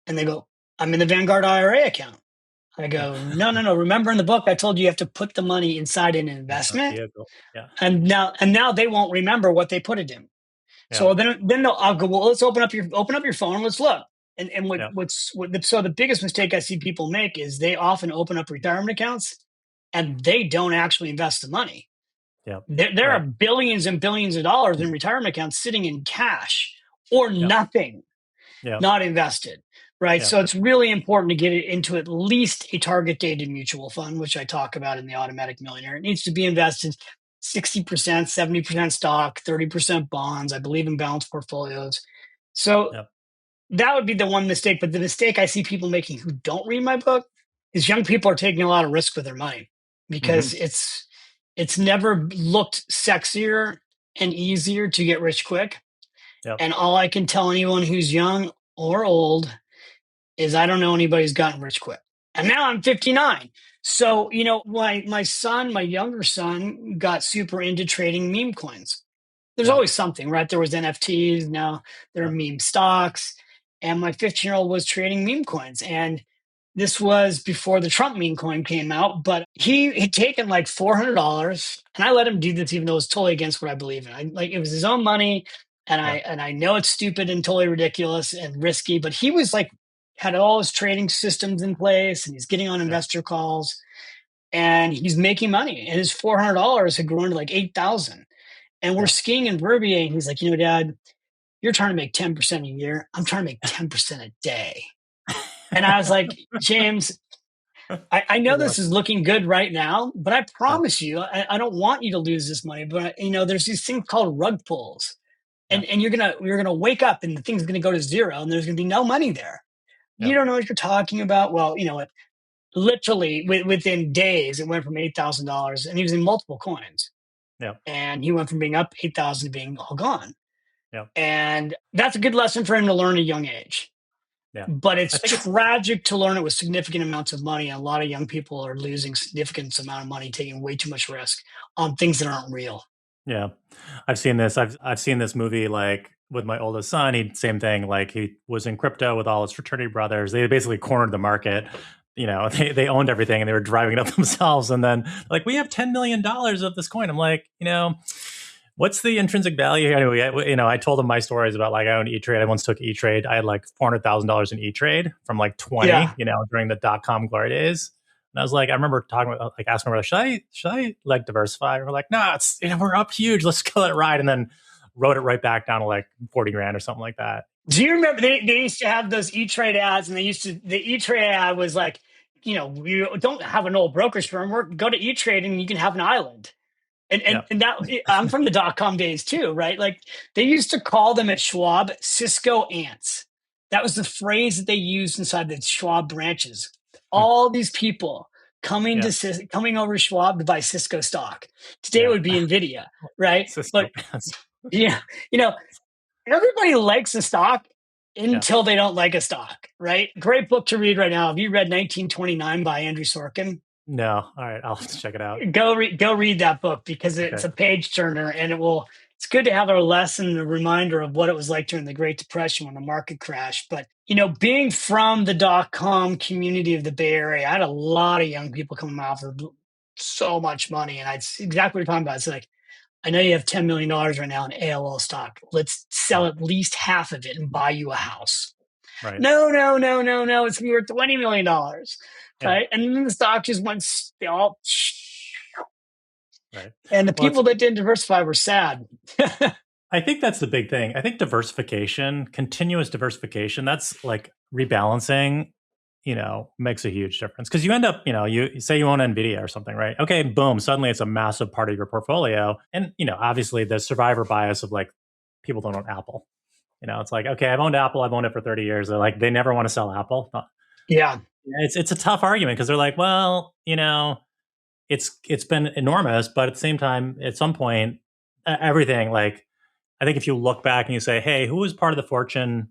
And they go, I'm in the Vanguard IRA account. I go, no, no, no. Remember in the book, I told you have to put the money inside an investment. Vehicle. Yeah. And now they won't remember what they put it in. Yeah. So I'll go, well, let's open up your phone. Let's look. And Yeah. so the biggest mistake I see people make is they often open up retirement accounts and they don't actually invest the money. Yeah. There are Right. billions and billions of dollars in retirement accounts sitting in cash or Yeah. nothing, Yeah. not invested. Right. Yeah. So it's really important to get it into at least a target dated mutual fund, which I talk about in the Automatic Millionaire. It needs to be invested 60%, 70% stock, 30% bonds. I believe in balanced portfolios. So Yeah. that would be the one mistake. But the mistake I see people making who don't read my book is young people are taking a lot of risk with their money Hmm. because it's never looked sexier and easier to get rich quick. Yeah. And all I can tell anyone who's young or old is I don't know anybody who's gotten rich quick. And now I'm 59. So, my younger son got super into trading meme coins. There's Yeah. always something, right? There was NFTs, now there are Yeah. meme stocks. And my 15-year-old was trading meme coins. And this was before the Trump meme coin came out, but he had taken like $400, and I let him do this even though it was totally against what I believe in. It was his own money, and Yeah. I know it's stupid and totally ridiculous and risky, but he was like had all his trading systems in place, and he's getting on Yeah. investor calls, and he's making money. And his $400 had grown to like 8,000. And we're Yeah. skiing in Verbier, and he's like, Dad, you're trying to make 10% a year. I'm trying to make 10% a day. And I was like, James, I know Good this luck. is looking good right now, but I Yeah. promise you, I don't want you to lose this money. But there's these things called rug pulls, Yeah. and you're gonna wake up and the thing's gonna go to zero, and there's gonna be no money there. Yeah. You don't know what you're talking about. Well, you know what? Literally within days, it went from $8,000, and he was in multiple coins, Yeah. and he went from being up 8,000 to being all gone. Yeah. And that's a good lesson for him to learn at a young age. Yeah. But I it's think it's tragic to learn it with significant amounts of money. And a lot of young people are losing significant amount of money, taking way too much risk on things that aren't real. Yeah. I've seen this. I've seen this movie like with my oldest son. He same thing. Like he was in crypto with all his fraternity brothers. They basically cornered the market. They owned everything and they were driving it up themselves. And then like we have $10 million of this coin. I'm like, what's the intrinsic value here? Anyway, I told him my stories about like I owned E-Trade. I once took E-Trade. I had like $400,000 in E-Trade from like 20, Yeah. during the dot-com glory days. And I was like, I remember talking about like asking her, should I like diversify? And we're like, no, it's we're up huge. Let's go let it ride. And then wrote it right back down to like 40 grand or something like that. Do you remember they used to have those E-Trade ads, and the E-Trade ad was like, you don't have an old brokerage firm, go to E-Trade and you can have an island. And, and, Yeah. and that I'm from the dot-com days too, right? Like they used to call them at Schwab Cisco ants. That was the phrase that they used inside the Schwab branches. Hmm. All these people Yeah. coming over to Schwab to buy Cisco stock. Today it Yeah. would be Nvidia, right? Cisco But pants. yeah, you know, everybody likes a stock Yeah. until they don't like a stock, right? Great book to read right now. Have you read 1929 by Andrew Sorkin? No. All right. I'll have to check it out. Go read that book because it's Okay. a page turner, and it's good to have a lesson, a reminder of what it was like during the Great Depression when the market crashed. But being from the .com community of the Bay Area, I had a lot of young people coming out with so much money, and exactly what you're talking about. It's like, I know you have $10 million right now in ALL stock. Let's Yeah. sell at least half of it and buy you a house. Right. No, no, no, no, no. It's going to be worth $20 million. Yeah. Right. And then the stock just went all, Right. and the Well, it's people that didn't diversify were sad. I think that's the big thing. I think diversification, continuous diversification, that's like rebalancing, makes a huge difference. Because you end up, you say you own Nvidia or something, right? Okay, boom, suddenly it's a massive part of your portfolio. And, obviously the survivor bias of like people don't own Apple. It's like, okay, I've owned Apple, I've owned it for 30 years. They're like, they never want to sell Apple. Yeah. It's a tough argument because they're like, well, it's been enormous, but at the same time, at some point, everything like I think if you look back and you say, hey, who was part of the Fortune,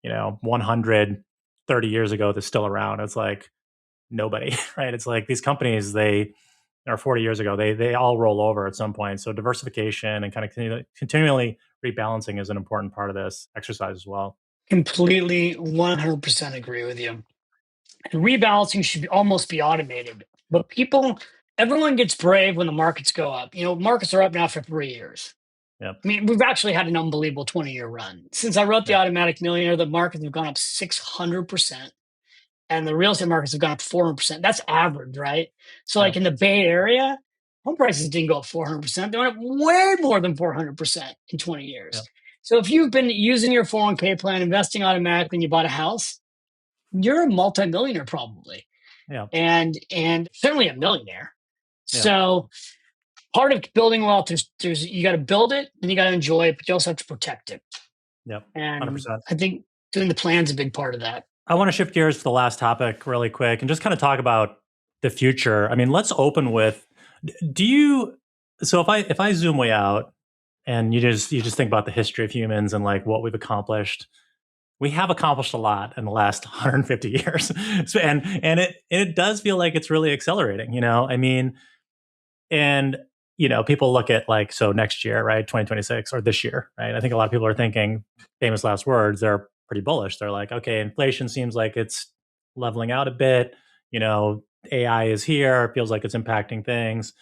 100 30 years ago that's still around? It's like nobody, right? It's like these companies, or 40 years ago, they all roll over at some point. So diversification and kind of continually rebalancing is an important part of this exercise as well. Completely 100% agree with you. And rebalancing should almost be automated. But everyone gets brave when the markets go up. Markets are up now for 3 years. Yep. I mean, we've actually had an unbelievable 20-year run. Since I wrote The Yep. Automatic Millionaire, the markets have gone up 600%, and the real estate markets have gone up 400%. That's average, right? So, like Yep. in the Bay Area, home prices didn't go up 400%. They went up way more than 400% in 20 years. Yep. So, if you've been using your 401k plan, investing automatically, and you bought a house, you're a multimillionaire probably, Yep. and certainly a millionaire. Yep. So part of building wealth, there's you got to build it and you got to enjoy it, but you also have to protect it. Yep. And 100%. I think doing the plan's a big part of that. I want to shift gears to the last topic really quick and just kind of talk about the future. I mean, let's open with do you so if I zoom way out and you just think about the history of humans and like what we've accomplished, we have accomplished a lot in the last 150 years. So, and it does feel like it's really accelerating, I mean, and people look at like so next year, right, 2026 or this year, right? I think a lot of people are thinking famous last words. They're pretty bullish. They're like, okay, inflation seems like it's leveling out a bit. AI is here. It feels like it's impacting things.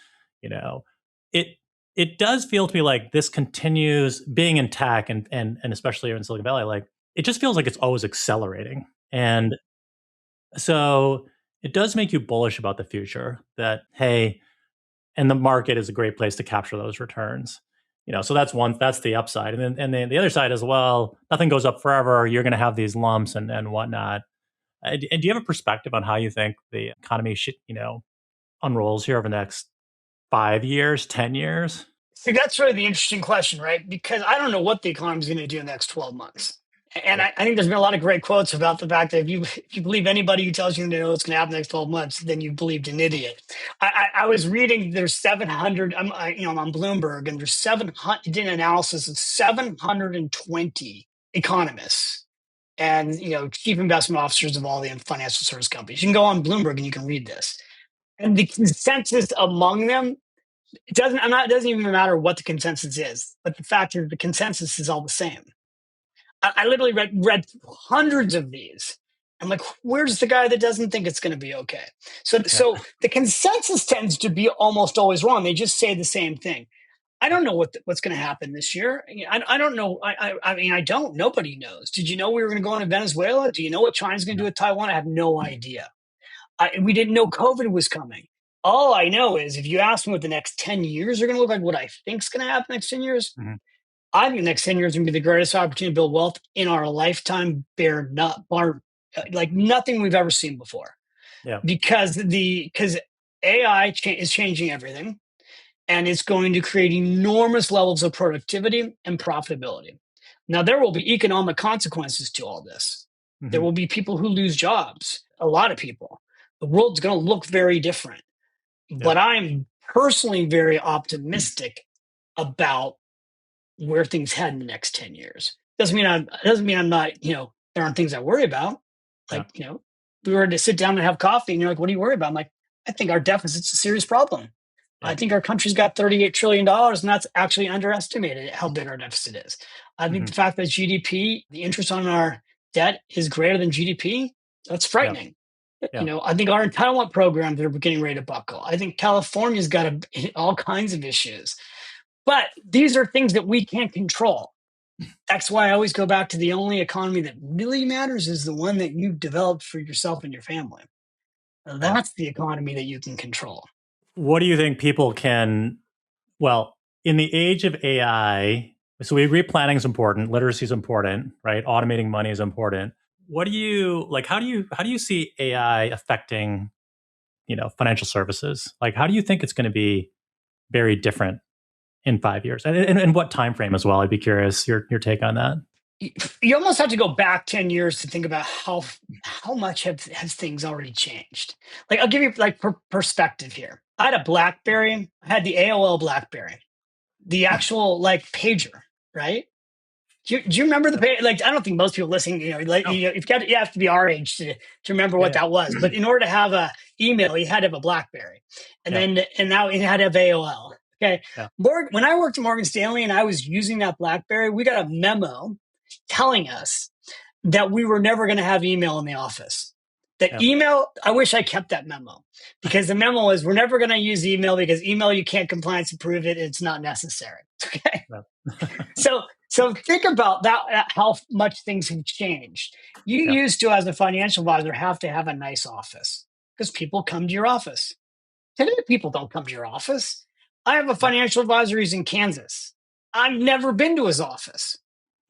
You know, it it does feel to me like this continues being in tech and especially in Silicon Valley. Like it just feels like it's always accelerating, and so it does make you bullish about the future. That hey, and the market is a great place to capture those returns. So that's the upside, and then the other side as well. Nothing goes up forever. You're going to have these lumps and whatnot. And do you have a perspective on how you think the economy should unrolls here over the next 5 years, 10 years? See, that's really the interesting question, right? Because I don't know what the economy is going to do in the next 12 months. And Yep. I think there's been a lot of great quotes about the fact that if you believe anybody who tells you what's going to happen in the next 12 months, then you believed an idiot. I was reading there's 700. I'm on Bloomberg, and there's 700. Did an analysis of 720 economists and chief investment officers of all the financial service companies. You can go on Bloomberg and you can read this. And the consensus among them, it doesn't even matter what the consensus is, but the fact is the consensus is all the same. I literally read hundreds of these. I'm like, where's the guy that doesn't think it's going to be okay? So Yeah. so the consensus tends to be almost always wrong. They just say the same thing. I don't know what's going to happen this year. I don't know. I mean, I don't. Nobody knows. Did you know we were going to go into Venezuela? Do you know what China's going to do Yeah. with Taiwan? I have no idea. We didn't know COVID was coming. All I know is if you ask me what the next 10 years are going to look like, what I think is going to happen next 10 years, Mhm. I think the next 10 years is going to be the greatest opportunity to build wealth in our lifetime, like nothing we've ever seen before. Yeah. Because AI is changing everything, and it's going to create enormous levels of productivity and profitability. Now, there will be economic consequences to all this. There Mhm. will be people who lose jobs, a lot of people. The world's going to look very different. But Yep. I'm personally very optimistic about where things head in the next 10 years. Doesn't mean I'm not, there aren't things I worry about. Yeah. Like, we were to sit down and have coffee and you're like, what do you worry about? I'm like, I think our deficit's a serious problem. I Yeah. think our country's got $38 trillion, and that's actually underestimated how big our deficit is. I think Mhm. the fact that GDP, the interest on our debt is greater than GDP, that's Yeah. frightening. Yeah. I think our entitlement programs are getting ready to buckle. I think California's got all kinds of issues. But these are things that we can't control. That's why I always go back to the only economy that really matters is the one that you've developed for yourself and your family. Yeah. That's the economy that you can control. What do you think people can, well, in the age of AI, so we agree planning is important, literacy is important, right? Automating money is important. What do you like? How do you see AI affecting, financial services? Like, how do you think it's going to be very different in 5 years? And what time frame as well? I'd be curious your take on that. You almost have to go back 10 years to think about how much has things already changed. Like I'll give you like perspective here. I had a BlackBerry. I had the AOL BlackBerry, the actual like pager, right? Do you remember the page? Like, I don't think most people listening, like, No. you have to be our age to remember Yeah. what that was. But in order to have a email, you had to have a BlackBerry, Yeah. and now you had to have AOL. Okay, Yeah. When I worked at Morgan Stanley and I was using that BlackBerry, we got a memo telling us that we were never going to have email in the office. That Yeah. email, I wish I kept that memo because the memo is we're never going to use email because email you can't compliance approve it. It's not necessary. Okay. Yeah. So think about that, how much things have changed. You Yeah. used to, as a financial advisor, have to have a nice office because people come to your office. Today, people don't come to your office. I have a Yeah. financial advisor who's in Kansas. I've never been to his office,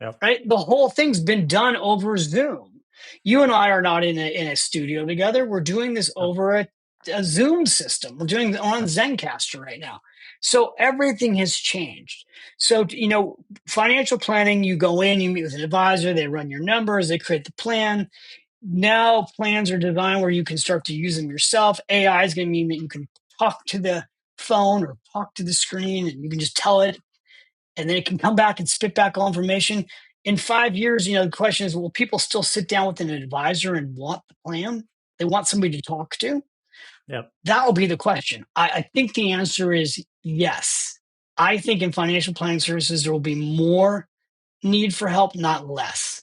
Yep. right? The whole thing's been done over Zoom. You and I are not in a studio together. We're doing this Yep. over a Zoom system. We're doing it on Yep. Zencaster right now. So everything has changed. So, financial planning, you go in, you meet with an advisor, they run your numbers, they create the plan. Now plans are designed where you can start to use them yourself. AI is going to mean that you can talk to the phone or talk to the screen and you can just tell it and then it can come back and spit back all information. In 5 years, the question is, will people still sit down with an advisor and want the plan? They want somebody to talk to? Yep. That will be the question. I think the answer is yes. I think in financial planning services, there will be more need for help, not less,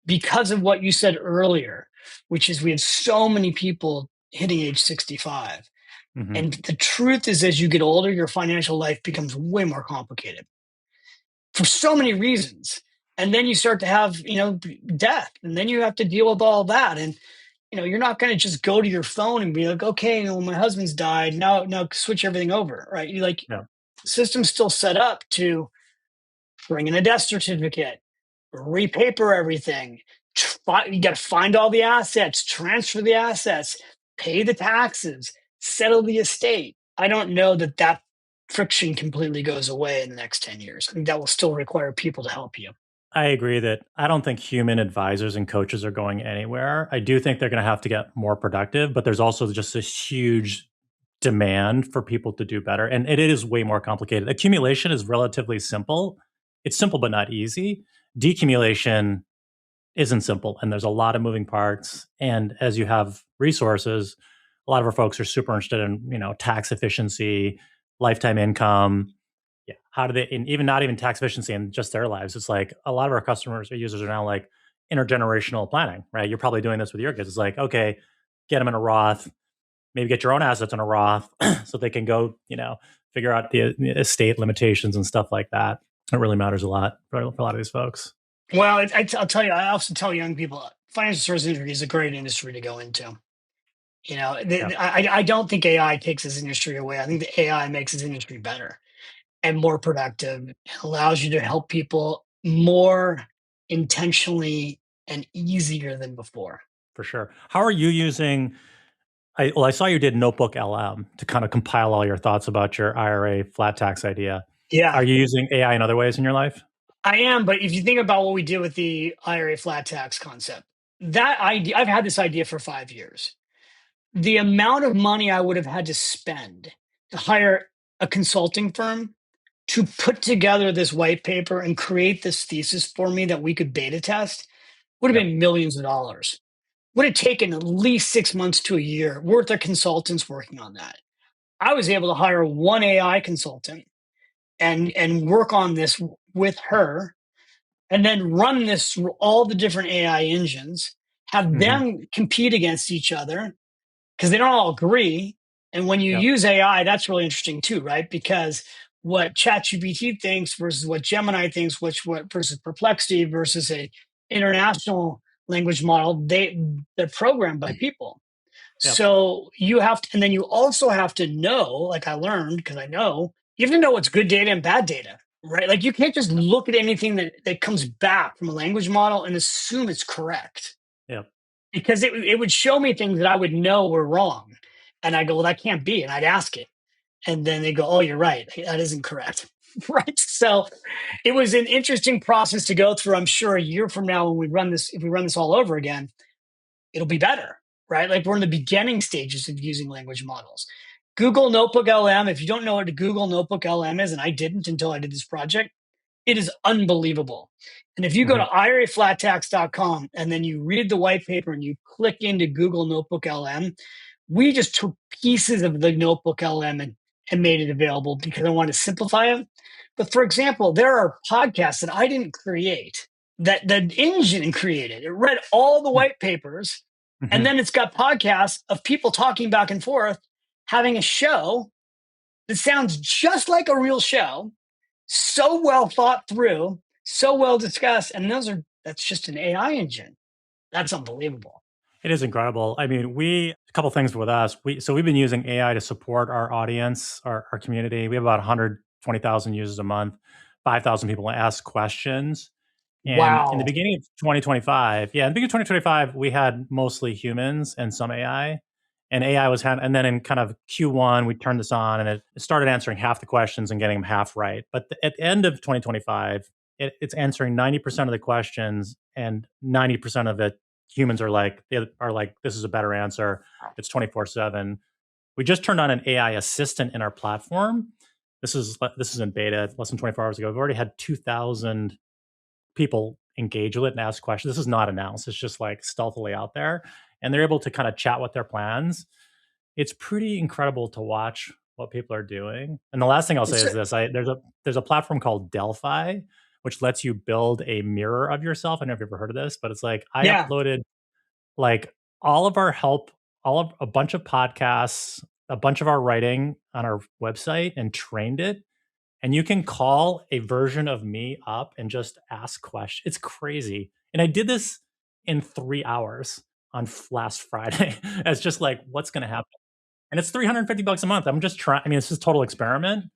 because of what you said earlier, which is we have so many people hitting age 65. Hmm. And the truth is, as you get older, your financial life becomes way more complicated for so many reasons. And then you start to have, death, and then you have to deal with all that. And you're not going to just go to your phone and be like, okay, my husband's died. Now switch everything over, right? You like Yeah. system's still set up to bring in a death certificate, repaper everything. You got to find all the assets, transfer the assets, pay the taxes, settle the estate. I don't know that friction completely goes away in the next 10 years. I think that will still require people to help you. I agree that I don't think human advisors and coaches are going anywhere. I do think they're going to have to get more productive, but there's also just this huge demand for people to do better. And it is way more complicated. Accumulation is relatively simple. It's simple, but not easy. Decumulation isn't simple. And there's a lot of moving parts. And as you have resources, a lot of our folks are super interested in, tax efficiency, lifetime income. Yeah. How do they, and even not even tax efficiency in just their lives. It's like a lot of our customers or users are now like intergenerational planning, right? You're probably doing this with your kids. It's like, okay, get them in a Roth, maybe get your own assets in a Roth so they can go, figure out the estate limitations and stuff like that. It really matters a lot for a lot of these folks. Well, I'll tell you, I also tell young people financial services industry is a great industry to go into. Yeah, I don't think AI takes this industry away. I think the AI makes this industry better and more productive. It allows you to help people more intentionally and easier than before. for sure. How are you using? I saw you did Notebook LM to kind of compile all your thoughts about your IRA flat tax idea. Yeah, Are you using AI in other ways in your life? I am. But if you think about what we did with the IRA flat tax concept, that idea, I've had this idea for 5 years. The amount of money I would have had to spend to hire a consulting firm to put together this white paper and create this thesis for me that we could beta test would have Yep. been millions of dollars. Would have taken at least 6 months to a year worth of consultants working on that. I was able to hire one AI consultant and work on this with her and then run this through all the different AI engines, have Hmm. them compete against each other because they don't all agree. And when you Yep. use AI, that's really interesting too, right? Because what ChatGPT thinks versus what Gemini thinks, what versus Perplexity versus a international language model. They're programmed by people. Yep. So you have to, and then you also have to know, like I learned, because I know, you have to know what's good data and bad data, right? Like you can't just look at anything that comes back from a language model and assume it's correct, Yep. because it would show me things that I would know were wrong. And I go, well, that can't be. And I'd ask it. And then they go, oh, you're right. That isn't correct. Right. So it was an interesting process to go through. I'm sure a year from now, when we run this, if we run this all over again, it'll be better, right? Like we're in the beginning stages of using language models. Google Notebook LM, if you don't know what a Google Notebook LM is, and I didn't until I did this project, it is unbelievable. And if you go Hmm. to iraflattax.com and then you read the white paper and you click into Google Notebook LM, we just took pieces of the Notebook LM and made it available because I want to simplify it. But for example, there are podcasts that I didn't create, that the engine created. It read all the white papers, and Hmm. then it's got podcasts of people talking back and forth, having a show that sounds just like a real show, so well thought through, so well discussed. And that's just an AI engine. That's unbelievable. It is incredible. I mean, a couple things with us. We've been using AI to support our audience, our community. We have about 120,000 users a month, 5,000 people ask questions. And in the Wow. beginning of 2025, yeah, in the beginning of 2025, we had mostly humans and some AI. And AI and then in kind of Q1, we turned this on and it started answering half the questions and getting them half right. But at the end of 2025, it's answering 90% of the questions, and 90% of it, humans are like, this is a better answer. It's 24/7. We just turned on an AI assistant in our platform. This is in beta less than 24 hours ago. We've already had 2,000 people engage with it and ask questions. This is not announced. It's just like stealthily out there. And they're able to kind of chat with their plans. It's pretty incredible to watch what people are doing. And the last thing I'll say So, is this: there's a platform called Delphi, which lets you build a mirror of yourself. I don't know if you've ever heard of this, but it's like I yeah. uploaded like all of our help, all of a bunch of podcasts, a bunch of our writing on our website, and trained it, and you can call a version of me up and just ask questions. It's crazy. And I did this in 3 hours on last Friday. It's just like, what's going to happen? And it's $350 a month. I'm just trying. I mean, it's just total experiment.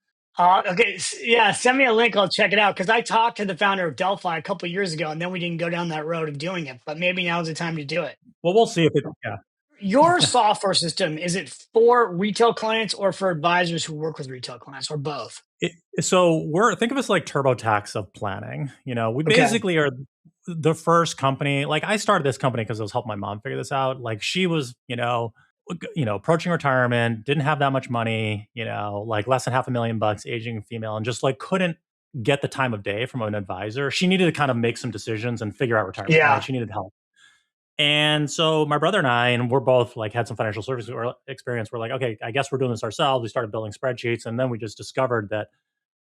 Okay. Yeah. Send me a link. I'll check it out. Because I talked to the founder of Delphi a couple of years ago, and then we didn't go down that road of doing it. But maybe now's the time to do it. Well, we'll see if it, yeah. Your software system, is it for retail clients or for advisors who work with retail clients, or both? So think of us like TurboTax of planning. We Okay. basically are the first company. Like I started this company because I was helping my mom figure this out. Like she was, approaching retirement, didn't have that much money, like less than $500,000, aging female, and just like couldn't get the time of day from an advisor. She needed to kind of make some decisions and figure out retirement, right? Yeah. She needed help. And so my brother and I, and we're both like had some financial services experience. We're like, okay, I guess we're doing this ourselves. We started building spreadsheets, and then we just discovered that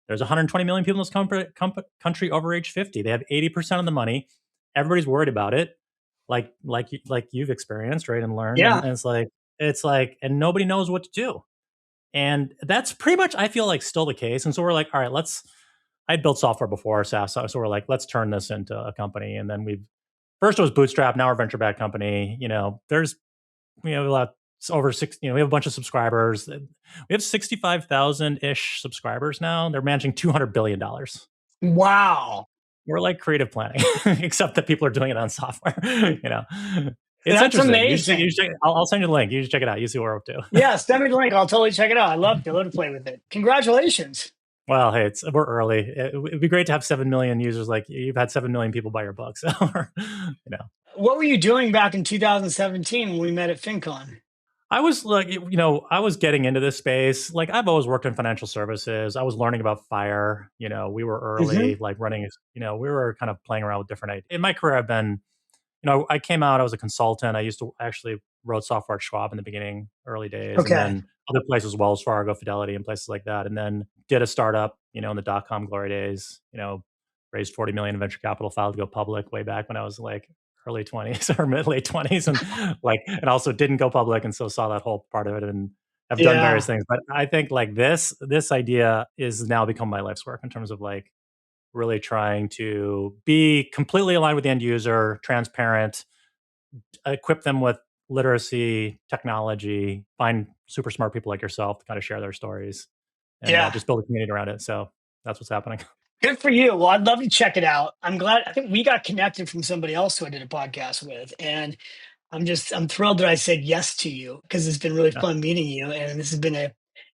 there's 120 million people in this country over age 50. They have 80% of the money. Everybody's worried about it, like you've experienced, right, and learned. And, Yeah. and it's like, and nobody knows what to do. And that's pretty much, I feel like, still the case. And so we're like, all right, I'd built software before SaaS, so we're like, let's turn this into a company. And then first it was bootstrap, now we're a venture backed company. There's a lot over six. We have a bunch of subscribers. We have 65,000 ish subscribers now. They're managing $200 billion. Wow. We're like creative planning, except that people are doing it on software. It's That's interesting. You amazing. should check, I'll send you the link. You should check it out. You see what we're up to. Yeah. Send me the link. I'll totally check it out. I love to play with it. Congratulations. Well, hey, we're early. It'd be great to have 7 million users. Like you've had 7 million people buy your book, so you know. What were you doing back in 2017 when we met at FinCon? I was like, I was getting into this space. Like I've always worked in financial services. I was learning about FIRE. We were Hmm. early, like running. We were kind of playing around with different ideas. In my career, I've been, I came out. I was a consultant. I used to actually wrote software at Schwab in the beginning, early days, and Okay. then other places, Wells Fargo, Fidelity, and places like that. And then did a startup, in the dot-com glory days. Raised 40 million in venture capital, filed to go public way back when I was like early 20s or mid late 20s, and also didn't go public, and so saw that whole part of it, and I've done various Yeah. things, but I think like this idea is now become my life's work in terms of like really trying to be completely aligned with the end user, transparent, equip them with literacy, technology, find super smart people like yourself to kind of share their stories and Yeah. just build a community around it. So that's what's happening. Good for you. Well, I'd love to check it out. I'm glad. I think we got connected from somebody else who I did a podcast with. And I'm thrilled that I said yes to you because it's been really Yeah. fun meeting you. And this has been a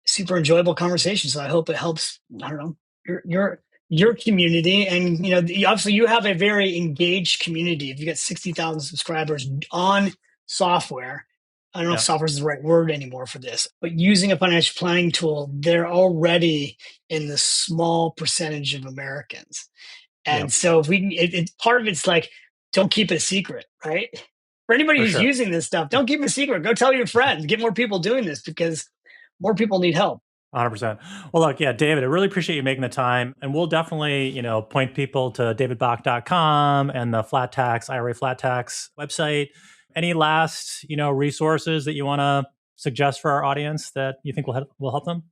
super enjoyable conversation. So I hope it helps, I don't know, your community. And, obviously you have a very engaged community. If you got 60,000 subscribers on software, I don't know if Yeah. software is the right word anymore for this, but using a financial planning tool, they're already in the small percentage of Americans. Yeah. And so if we can, part of it's like, don't keep it a secret, right? For anybody For who's sure. using this stuff, don't keep it a secret. Go tell your friends, get more people doing this because more people need help. 100%. Well, look, yeah, David, I really appreciate you making the time. And we'll definitely, point people to davidbach.com and the Flat Tax, IRA Flat Tax website. Any last, resources that you want to suggest for our audience that you think will help them?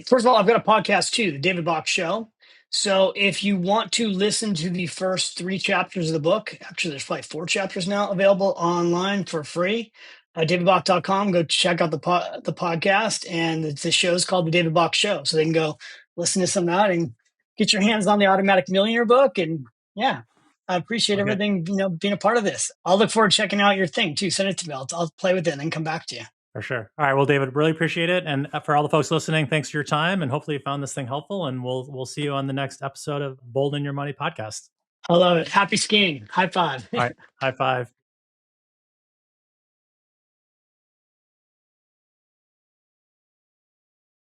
First of all, I've got a podcast too, the David Bach Show. So if you want to listen to the first 3 chapters of the book, actually, there's probably 4 chapters now available online for free. Davidbach.com. Go check out the podcast, and the show's called the David Bach Show. So they can go listen to some of that and get your hands on the Automatic Millionaire book. And yeah, I appreciate Okay, everything, being a part of this. I'll look forward to checking out your thing too. Send it to me. I'll play with it and then come back to you. for sure. All right. Well, David, really appreciate it. And for all the folks listening, thanks for your time. And hopefully you found this thing helpful. And we'll see you on the next episode of Boldin Your Money podcast. I love it. Happy skiing. High five. All right. High five.